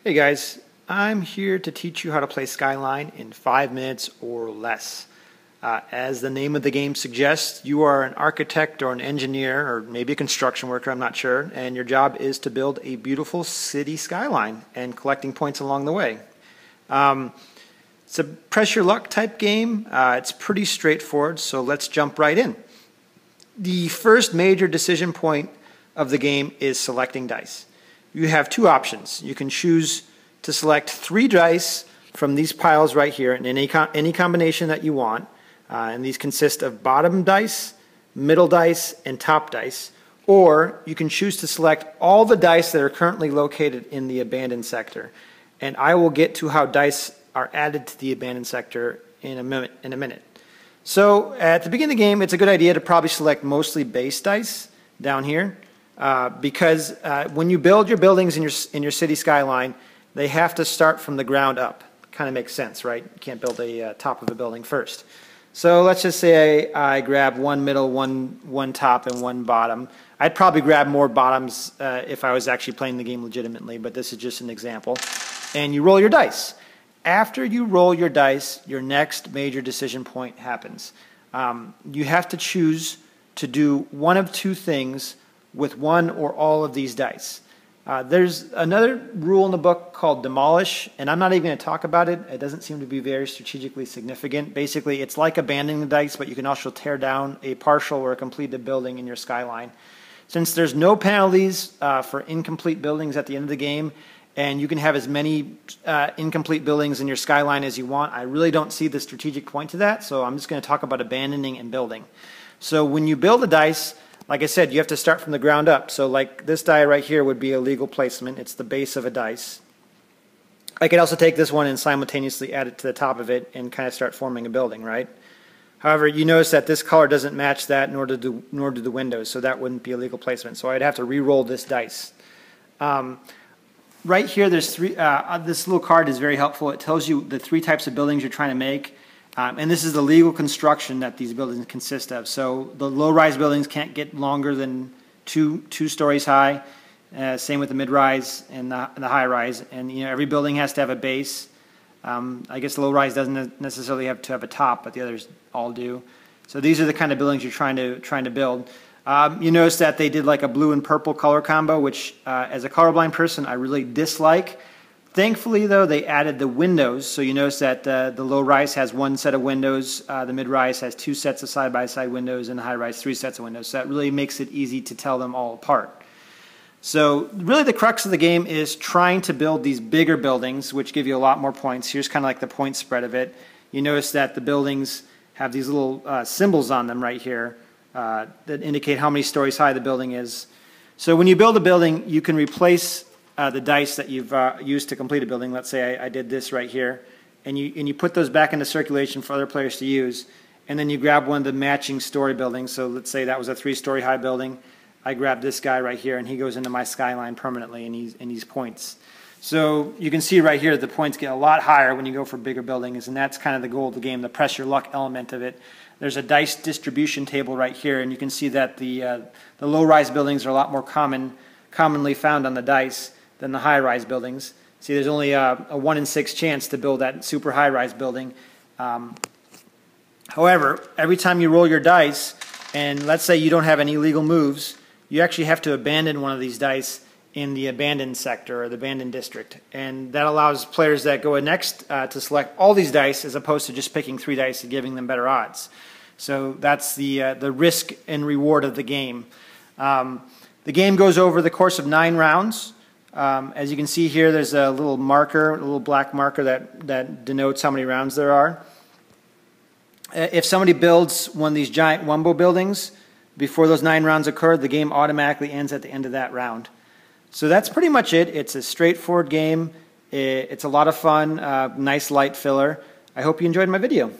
Hey guys, I'm here to teach you how to play Skyline in 5 minutes or less. As the name of the game suggests, you are an architect or an engineer or maybe a construction worker, I'm not sure, and your job is to build a beautiful city skyline and collecting points along the way. It's a press your luck type game. It's pretty straightforward, so let's jump right in. The first major decision point of the game is selecting dice. You have two options. You can choose to select 3 dice from these piles right here in any combination that you want. And these consist of bottom dice, middle dice, and top dice. Or you can choose to select all the dice that are currently located in the abandoned sector. And I will get to how dice are added to the abandoned sector in a minute. So at the beginning of the game, it's a good idea to probably select mostly base dice down here. Because when you build your buildings in your city skyline, they have to start from the ground up. Kind of makes sense, right? You can't build a top of a building first. So let's just say I grab one middle, one top, and one bottom. I'd probably grab more bottoms if I was actually playing the game legitimately, but this is just an example. And you roll your dice. After you roll your dice, your next major decision point happens. You have to choose to do one of 2 things with one or all of these dice. There's another rule in the book called demolish, and I'm not even going to talk about it. It doesn't seem to be very strategically significant. Basically, it's like abandoning the dice, but you can also tear down a partial or a completed building in your skyline. Since there's no penalties for incomplete buildings at the end of the game, and you can have as many incomplete buildings in your skyline as you want, I really don't see the strategic point to that, so I'm just going to talk about abandoning and building. So when you build a dice, like I said, you have to start from the ground up. So like this die right here would be a legal placement. It's the base of a dice. I could also take this one and simultaneously add it to the top of it and kind of start forming a building, right? However, you notice that this color doesn't match that, nor do the windows, so that wouldn't be a legal placement. So I'd have to re-roll this dice. Right here, there's 3. This little card is very helpful. It tells you the 3 types of buildings you're trying to make. And this is the legal construction that these buildings consist of. So the low-rise buildings can't get longer than two stories high. Same with the mid-rise and the high-rise. And every building has to have a base. I guess the low-rise doesn't necessarily have to have a top, but the others all do. So these are the kind of buildings you're trying to build. You notice that they did like a blue and purple color combo, which as a colorblind person I really dislike. Thankfully, though, they added the windows, so you notice that the low-rise has 1 set of windows, the mid-rise has 2 sets of side-by-side windows, and the high-rise 3 sets of windows. So that really makes it easy to tell them all apart. So really the crux of the game is trying to build these bigger buildings, which give you a lot more points. Here's kind of like the point spread of it. You notice that the buildings have these little symbols on them right here that indicate how many stories high the building is. So when you build a building, you can replace the dice that you've used to complete a building. Let's say I did this right here, and you put those back into circulation for other players to use, and then you grab one of the matching story buildings. So let's say that was a 3-story high building. I grab this guy right here, and he goes into my skyline permanently, and he's points. So you can see right here that the points get a lot higher when you go for bigger buildings, and that's kind of the goal of the game, the press your luck element of it. There's a dice distribution table right here, and you can see that the low-rise buildings are a lot more commonly found on the dice than the high-rise buildings. See, there's only a 1 in 6 chance to build that super high-rise building. However, every time you roll your dice, and let's say you don't have any legal moves, you actually have to abandon one of these dice in the abandoned sector or the abandoned district. And that allows players that go next to select all these dice as opposed to just picking 3 dice and giving them better odds. So that's the risk and reward of the game. The game goes over the course of 9 rounds. As you can see here, there's a little marker, a little black marker that denotes how many rounds there are. If somebody builds one of these giant wumbo buildings before those 9 rounds occur, the game automatically ends at the end of that round. So that's pretty much it. It's a straightforward game. It's a lot of fun, nice light filler. I hope you enjoyed my video.